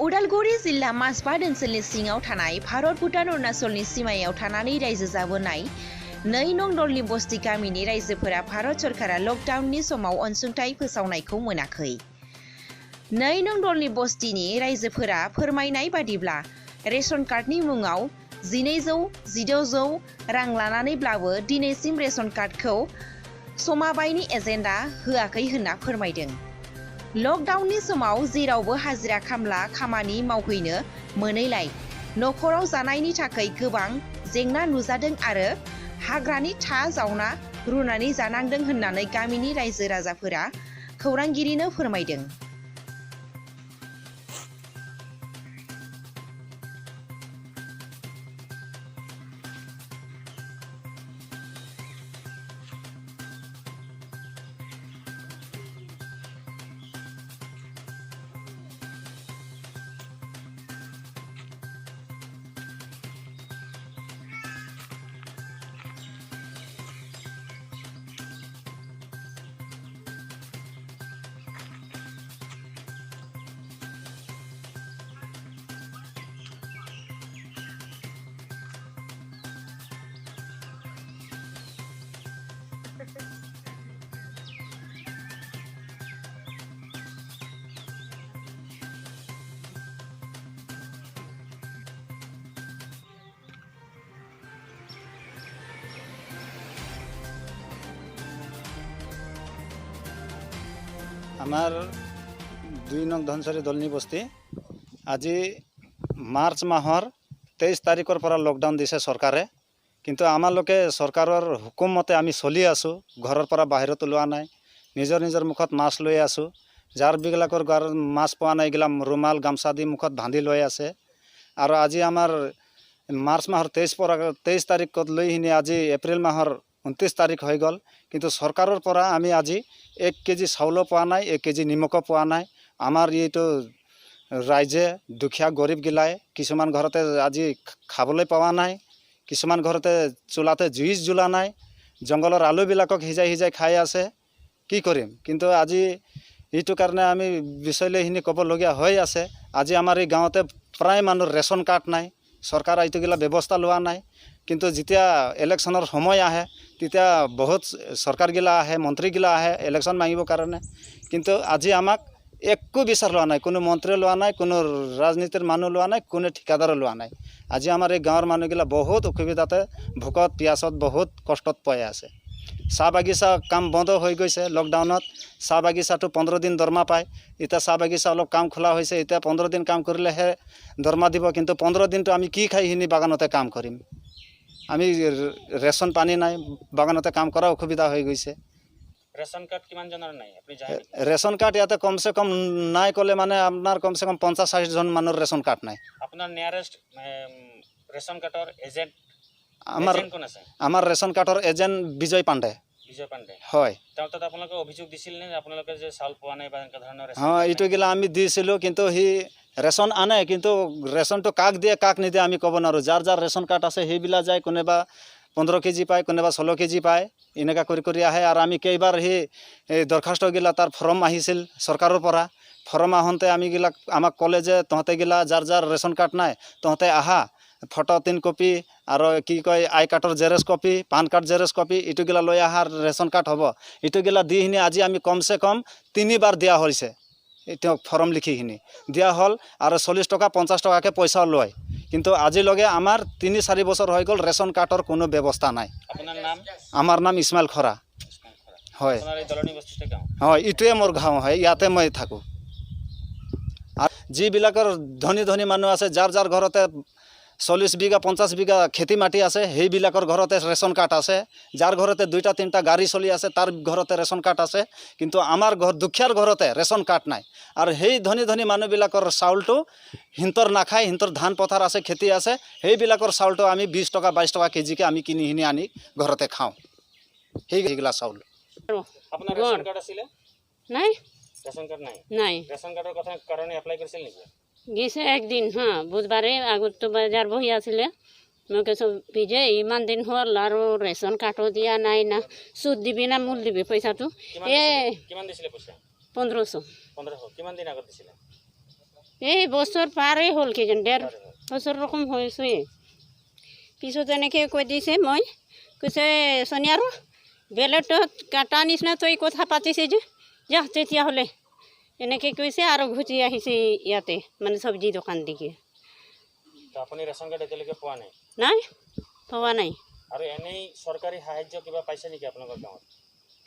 उदालगुरि जिल्ला माजबाद ओनसोलनि सिङाव थानाय भारत भुटान अरुणाचलनि सिमायाव थानानै रायजो जाबोनाय 2 नं दलनि बस्ति गामिनि रायजोफोरा भारत सरकारा लकडाउननि समाव अनसुंथाइ फोसावनायखौ मोनाखै। 2 नं दलनि बस्तिनि रायजोफोरा फोरमायनाय बादिब्ला रेशन कार्डनि मुङाव 1200-1600 रां लानानैब्लाबो दिनैसिम रेशन कार्डखौ समाबायनि एजेन्डा होआखै होनना फोरमायदों। लकडाउननि समाव जेरावबो हाजिरा खामला खामानि मावहैनो मोनैलाय नखराव जानायनि थाखाय गोबां जेंना नुजादों आरो हाग्रानि था जावना रुनानै जानांदों होननानै गामिनि रायजो राजाफोरा खौरांगिरिनो फोरमायदों। आमार 2 नং धनसरी दलनी बस्ती আজি मार्च माहर 23 तारिखर पर लकडाउन दिसे सरकारे किन्तु आमालोके सरकारोर हुकुम मते आमी चलि आसो घरर पर बाहिरत ओलोৱা নাই निजर निजर मुखत मास्क লৈ आसो जार बिगलाकर घर मास्क পোৱা নাই গিলা रुमाल गामसा দি मुखत बांधि লৈ আছে और আজি आमार मार्च माहर 23 तारिखत লৈ हिनी আজি एप्रिल माहर 29 तारिख हो गल किन्तु सरकारोर पर आमी আজি 1 केजी चाउलो পোৱা নাই 1 केजी निमको পোৱা নাই आमार ये तो राइजे दुखिया गरीब गिलाय किसुमान घरते আজি खाबले पावा नाय किसुमान घरते चुलाते जुइस जुला नाय जंगलर आलू बिलाকক हिजाय हिजाय खाय आसे कि करिम किन्तु আজি इटु कारणे आमी विषयले हिनी कबलगिया होय आसे আজি आमार এই गाँवते प्राय मानुर रेशन कार्ड नाय सरकार आइतो गिला व्यवस्था लोৱা नाय किन्तु जितिया इलेक्शनर समय आहे तितिया बहुत सरकार गिला आहे मंत्री गिला आहे इलेक्शन मांगिबो कारणे किन्तु আজি आमाक একো বিচার লোৱা নাই কোনো মন্ত্ৰী লোৱা নাই কোনো ৰাজনীতিৰ মানুষ লোৱা নাই কোনো ঠিকাদাৰ লোৱা নাই আজি আমাৰ এই গাঁৱৰ মানুহগিলা বহুত অসুবিধাতে ভোকত পিয়াসত বহুত কষ্টত পয়ে আছে চাহ বাগিচা কাম বন্ধ হৈ গৈছে লকডাউনত চাহ বাগিচাটো 15 দিন দৰমা পায় এটা চাহ বাগিচা অলপ কাম খোলা হৈছে এটা 15 দিন কাম কৰিলেহে দৰমা দিব কিন্তু 15 দিনটো আমি কি খাই হিনি বাগানতে কাম কৰিম আমি ৰেশন পানি নাই বাগানতে কাম কৰা অসুবিধা হৈ গৈছে रेशन कार्ड किमान जনৰ নাই আপুনি জানে रेशन कार्ड ইয়াতে কম সে কম নাই কলে মানে আপনার কম সে কম 50-60 জন মানুষ রেশন कार्ड নাই আপনার নিয়ারেস্ট রেশন কাৰ্ডৰ এজেন্ট কোন আছে আমাৰ ৰেশন कार्डৰ এজেন্ট বিজয় পাণ্ডে হয় তাত আপোনালোকে অভিযোগ দিছিল নে আপোনালোকে যে চাউল পোৱা নাই বা এনেকা ধৰণৰ হ্যাঁ এইটো গিলা আমি দিছিলো কিন্তু হি ৰেশন আনে কিন্তু ৰেশনটো কাক দিয়ে কাক নিদিয়ে আমি কব নোৱাৰো যাৰ যাৰ রেশন कार्ड আছে সেইবিলা যায় কোনেবা 15 केजी पाए कोनेबा 16 केजी पाए इनका करी आहे और आमी केइबार ही दरखास्त गिला तार फर्म आहिसिल सरकारोर परा फर्म आहनते आमी गिला आमाक कले जे तहते गिला जार जार रेशन कार्ड नाय तहते आहा फटो 3 कपि और कि कय आई कार्डर जेरेक्स कपि पान कार्ड जेरेक्स कपि इटु गिला लय आहार रेशन कार्ड हबो इटु गिला दिहिनि আজি आमी कम से कम 3 बार दिया होइसे एतो फर्म लिखिहिनि दिया हल और 40 टका 50 टका के पैसा लय किन्तु আজি लगे आमार 3-4 बছर हो गल रेशन कार्डर कोनो व्यवस्था नाय आपनार नाम आमार नाम इस्माइल खरा হয় আপনার এই দলনি বস্তিতে গাঁও হয় ইটোৱে মোৰ গাঁও হয় ইয়াতে মই থাকো আৰ যিবিলাকৰ ধনী ধনী মানুহ আছে যাৰ যাৰ ঘৰতে 40 বিঘা 50 বিঘা খেতি মাটি আছে সেইবিলাকৰ ঘৰতে ৰেশন कार्ड আছে যাৰ ঘৰতে 2টা 3টা গাড়ী চলি আছে তাৰ ঘৰতে ৰেশন कार्ड আছে কিন্তু আমাৰ ঘৰ দুখীয়াৰ ঘৰতে ৰেশন कार्ड নাই আৰু সেই ধনী ধনী মানুহবিলাকৰ চাউলটো হিন্তৰ নাখায় হিন্তৰ ধান পথাৰ আছে খেতি আছে সেইবিলাকৰ চাউলটো আমি 20 টকা 22 টকা কেজিকে আমি কিনি হিনি আনি ঘৰতে খাওঁ সেইগিলা চাউল আপনাৰ ৰেশন কাৰ্ড আছিল নাই ৰেশন কাৰ্ড নাই নাই ৰেশন কাৰ্ডৰ কথা কাৰণে এপ্লাই কৰিছিল নেকি গেছে একদিন হ্যাঁ বুধবাৰে আগত তো বাজাৰ বহি আছিলে মই কৈছোঁ বিজয় ইমান দিন হ'ল আৰু ৰেচন কাৰ্ডো দিয়া নাই না সুদ দিবি না মূল দিবি পইচাটো কিমান দিছিলে পইচা 1500 কিমান দিন আগত দিছিলে এই বছৰ পাৰেই হ'ল কিজান 1.5 বছৰ ৰকম হৈছে পিছত এনেকৈ কৈ দিছে মই কৈছে সোনিয়া আৰু বেলেটত কাটা নিচিনা তই কথা পাতিছে যে যা তেতিয়াহ'লে এনেকৈ কৈছে আৰু ঘুচি আহিছে ইয়াতে মানে চব্জি দোকান দিকে তো আপুনি ৰেচন কাৰ্ড এতিয়ালৈকে পোৱা নাই নাই পোৱা নাই আৰু এনেই চৰকাৰী সাহায্য কিবা পাইছে নেকি আপোনালোকৰ গাঁৱত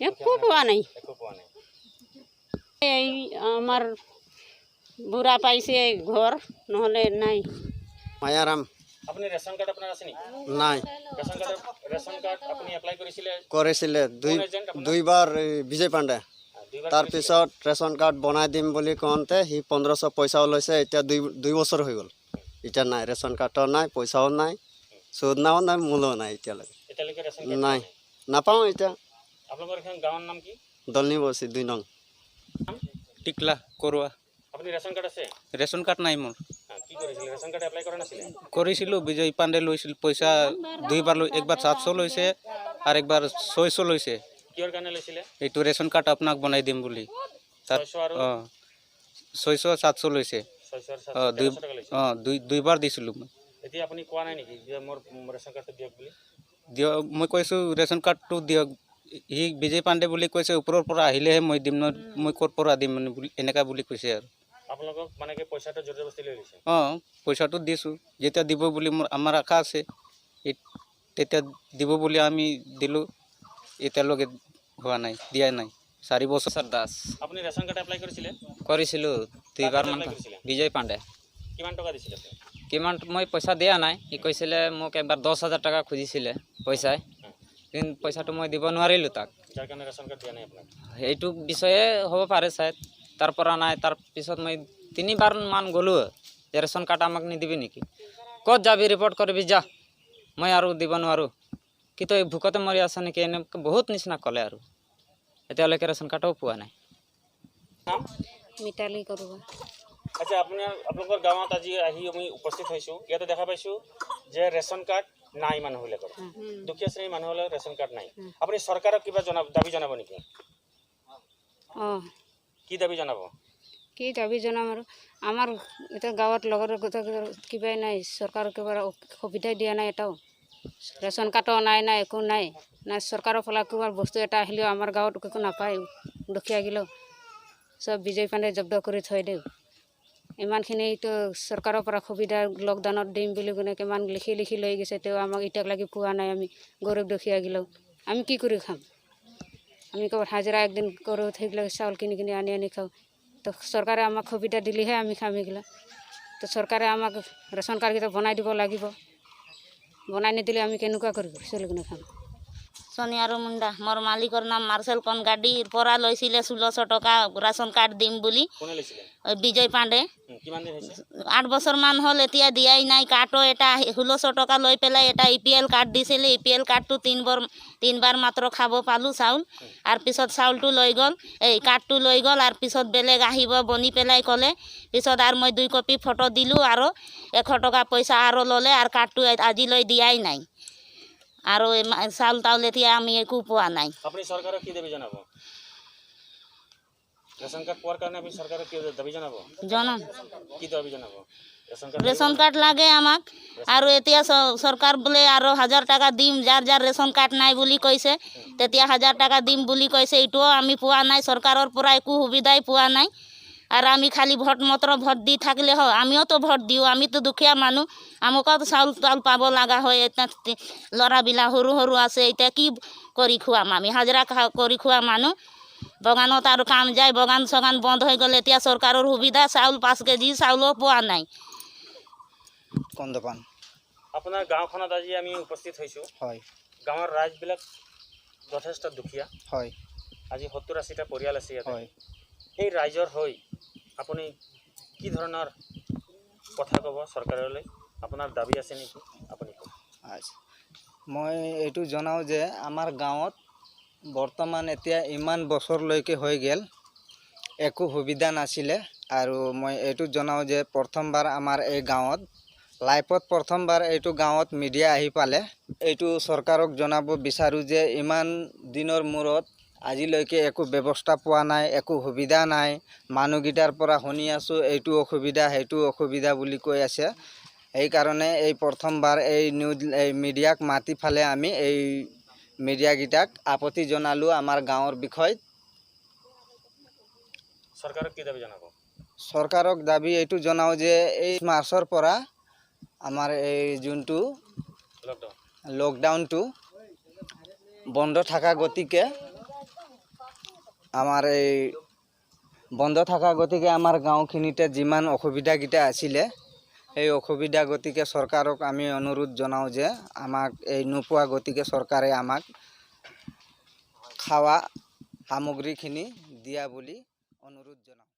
একো পোৱা নাই একো পোৱা নাই এই আমাৰ বুঢ়া পাইছে ঘৰ নহ'লে নাই মায়াৰাম আপুনি ৰেচন কাৰ্ড আপোনাৰ আছে নেকি নাই ৰেচন কাৰ্ড আপুনি এপ্লাই কৰিছিলে কৰিছিলে কোন এজেণ্ট আপোনাৰ? দুইবাৰ বিজয় পাণ্ডে দুইবাৰ তাৰপিছত ৰেচন কাৰ্ড বনাই দিম বুলি কওঁতে সি 1500 পইচাও লৈছে এতিয়া দুই বছৰ হৈ গ'ল এতিয়া নাই ৰেচন কাৰ্ডো নাই পইচাও নাই চোদনাও নাই মূলো নাই এতিয়ালৈকে ৰেচন এতিয়ালৈকে কাৰ্ড নাই নাপাওঁ এতিয়া আপোনালোকৰ এখন গাঁৱৰ নাম কি দলনি বছি 2 নং টিকলা কৰোৱা আপুনি ৰেচন কাৰ্ড আছে ৰেচন কাৰ্ড নাই মোৰ কি কৰিছিলে ৰেচন কাৰ্ড এপ্লাই কৰা নাছিলে কৰিছিলোঁ বিজয় পাণ্ডে লৈছিল পইচা দুইবাৰ লৈ একবাৰ 700 লৈছে আৰু একবাৰ 600 লৈছে কিহৰ কাৰণে লৈছিলে এইটো ৰেচন কাৰ্ড আপোনাক বনাই দিম বুলি তাত 600 আৰু 600 700 লৈছে 600 আৰু 700 টকা লৈছে দুইবাৰ দিছিলোঁ মই এতিয়া আপুনি কোৱা নাই নেকি যে মোৰ ৰেচন কাৰ্ডটো দিয়ক বুলি দিয়ক মই কৈছোঁ ৰেচন কাৰ্ডটো দিয়ক সি বিজয় পাণ্ডে বুলি কৈছে ওপৰৰ পৰা আহিলেহে মই দিম মই ক'ৰ পৰা দিম মানে এনেকুৱা বুলি কৈছে আৰু আপোনালোকক মানে কি পইচাটো জোৰ জবৰদস্তি লৈ লৈছে পইচাটো দিছোঁ যেতিয়া দিব বুলি আমাৰ আশা আছে তেতিয়া দিব বুলি আমি দিলোঁ এতিয়ালৈকে হোৱা নাই দিয়া নাই 4 বছৰ দাস আপুনি ৰেচন কাৰ্ড এপ্লাই কৰিছিলে কৰিছিলোঁ দুইবাৰমান এপ্লাই কৰিছিলে বিজয় পাণ্ডে কিমান টকা দিছিলে আপুনি কিমান মই পইচা দিয়া নাই সি কৈছিলে মোক এবাৰ 10,000 টকা খুজিছিলে পইচাই কিন্তু পইচাটো মই দিব নোৱাৰিলোঁ তাক যাৰ কাৰণে ৰেচন কাৰ্ড দিয়া নাই আপোনাক সেইটো বিষয়ে হ'ব পাৰে চাইড তাৰ পৰা নাই তাৰপিছত মই 3বাৰ মান গ'লোঁ যে ৰেচন কাৰ্ড আমাক নিদিবি নেকি ক'ত যাবি ৰিপৰ্ট কৰিবি যা মই আৰু দিব নোৱাৰোঁ কি তই ভোকতে মৰি আছ নেকি এনেকৈ বহুত নিচিনা ক'লে আৰু এতিয়ালৈকে ৰেচন কাৰ্ডো পোৱা নাই মিতালী কৰিব আচ্ছা আপোনালোকৰ গাঁৱত আজি আহি আমি উপস্থিত হৈছোঁ ইয়াতে দেখা পাইছোঁ যে ৰেচন কাৰ্ড নাই মানুহবিলাকৰ দুখীয়া শ্ৰেণীৰ মানুহৰ ৰেচন কাৰ্ড নাই আপুনি চৰকাৰক কিবা দাবী জনাব নেকি অঁ কি দাবী জনাব কি দাবী জনাম আৰু আমাৰ এতিয়া গাঁৱত লগৰ কিবাই নাই চৰকাৰৰ কিবা সুবিধা দিয়া নাই এটাও ৰেচন কাৰ্ডো নাই একো নাই না চৰকাৰৰ ফালে কিবা বস্তু এটা আহিলেও আমাৰ গাঁৱত একো নাপায় দুখীয়াগিলেও চব বিজয় পাণ্ডে জব্দ কৰি থৈ দিওঁ ইমানখিনিতো চৰকাৰৰ পৰা সুবিধা লকডাউনত দিম বুলি কোনে কিমান লিখি লৈ গৈছে তেওঁ আমাক এতিয়ালৈকে পোৱা নাই আমি গৰীব দুখীয়াগিলেও আমি কি কৰি খাম আমি ক'ৰবাত হাজিৰা একদিন কৰোঁ থাকিলে চাউল কিনি আনি খাওঁ তো চৰকাৰে আমাক সুবিধা দিলেহে আমি খাম এইগিলা তো চৰকাৰে আমাক ৰেচন কাৰ্ডকেইটা বনাই দিব লাগিব বনাই নিদিলে আমি কেনেকুৱা কৰিব চলি কিনে খাম সোনিয়া আৰু মুণ্ডা মোৰ মালিকৰ নাম মাৰ্চেল কনগাডীৰ পৰা লৈছিলে 1600 টকা ৰেচন কাৰ্ড দিম বুলি কোনে লৈছিলে বিজয় পাণ্ডে কিমান দিন হৈছে 8 বছৰমান হ'ল এতিয়া দিয়াই নাই কাৰ্ডো এটা 1600 টকা লৈ পেলাই এটা EPL কাৰ্ড দিছিলে EPL কাৰ্ডটো 3বাৰ মাত্ৰ খাব পালোঁ চাউল আৰু পিছত চাউলটো লৈ গ'ল এই কাৰ্ডটো লৈ গ'ল আৰু পিছত বেলেগ আহিব বনি পেলাই ক'লে পিছত আৰু মই 2 কপি ফটো দিলোঁ আৰু 100 টকা পইচা আৰু ল'লে আৰু কাৰ্ডটো আজিলৈ দিয়াই নাই আৰু চাউল তাউল এতিয়া আমি একো পোৱা নাই আপুনি চৰকাৰক কি দাবী জনাব ৰেচন কাৰ্ড পোৱাৰ কাৰণে আপুনি চৰকাৰক কি দাবী জনাব জনাম কি দাবী জনাব ৰেচন কাৰ্ড লাগে আমাক আৰু এতিয়া চৰকাৰ বোলে আৰু 1000 টকা দিম যাৰ ৰেচন কাৰ্ড নাই বুলি কৈছে তেতিয়া 1000 টকা দিম বুলি কৈছে এইটোও আমি পোৱা নাই চৰকাৰৰ পৰা একো সুবিধাই পোৱা নাই আৰু আমি খালি ভোট দি থাকিলে হয় আমিও তো ভোট দিওঁ আমিতো দুখীয়া মানুহ আমাকো চাউল তাউল পাব লগা হয় এতিয়া ল'ৰাবিলাক সৰু আছে এতিয়া কি কৰি খুৱাম আমি হাজিৰা কৰি খোৱা মানুহ বাগানত আৰু কাম যায় বাগান চগান বন্ধ হৈ গ'ল এতিয়া চৰকাৰৰ সুবিধা চাউল 5 কেজি চাউলো পোৱা নাই কন্দপান আপোনাৰ গাঁওখনত আজি আমি উপস্থিত হৈছোঁ হয় গাঁৱৰ ৰাইজবিলাক যথেষ্ট দুখীয়া হয় আজি 70-80টা পৰিয়াল আছে ইয়াতে হয় এই ৰাইজৰ হৈ আপুনি কি ধৰণৰ কথা ক'ব চৰকাৰলৈ আপোনাৰ দাবী আছে নেকি আপুনি কওক আচ্ছা মই এইটো জনাওঁ যে আমাৰ গাঁৱত বৰ্তমান এতিয়া ইমান বছৰলৈকে হৈ গ'ল একো সুবিধা নাছিলে আৰু মই এইটো জনাওঁ যে প্ৰথমবাৰ আমাৰ এই গাঁৱত লাইফত প্ৰথমবাৰ এইটো গাঁৱত মিডিয়া আহি পালে এইটো চৰকাৰক জনাব বিচাৰোঁ যে ইমান দিনৰ মূৰত আজিলৈকে একো ব্যৱস্থা পোৱা নাই, একো সুবিধা নাই। মানুহকেইটাৰ পৰা শুনি আছোঁ এইটো অসুবিধা সেইটো অসুবিধা বুলি কৈ আছে। সেইকাৰণে এই প্ৰথমবাৰ এই মিডিয়াক মাতি ফালে আমি এই মিডিয়াকেইটাক আপত্তি জনালোঁ আমাৰ গাঁৱৰ বিষয়ত। চৰকাৰক কি দাবী জনাব? চৰকাৰক দাবী এইটো জনাওঁ যে এই মাৰ্চৰ পৰা আমাৰ এই যোনটো লকডাউনটো বন্ধ থকা গতিকে আমাৰ গাঁওখিনিতে যিমান অসুবিধাকেইটা আছিলে সেই অসুবিধা গতিকে চৰকাৰক আমি অনুৰোধ জনাওঁ যে আমাক এই নোপোৱা গতিকে চৰকাৰে আমাক খোৱা সামগ্ৰীখিনি দিয়া বুলি অনুৰোধ জনাওঁ।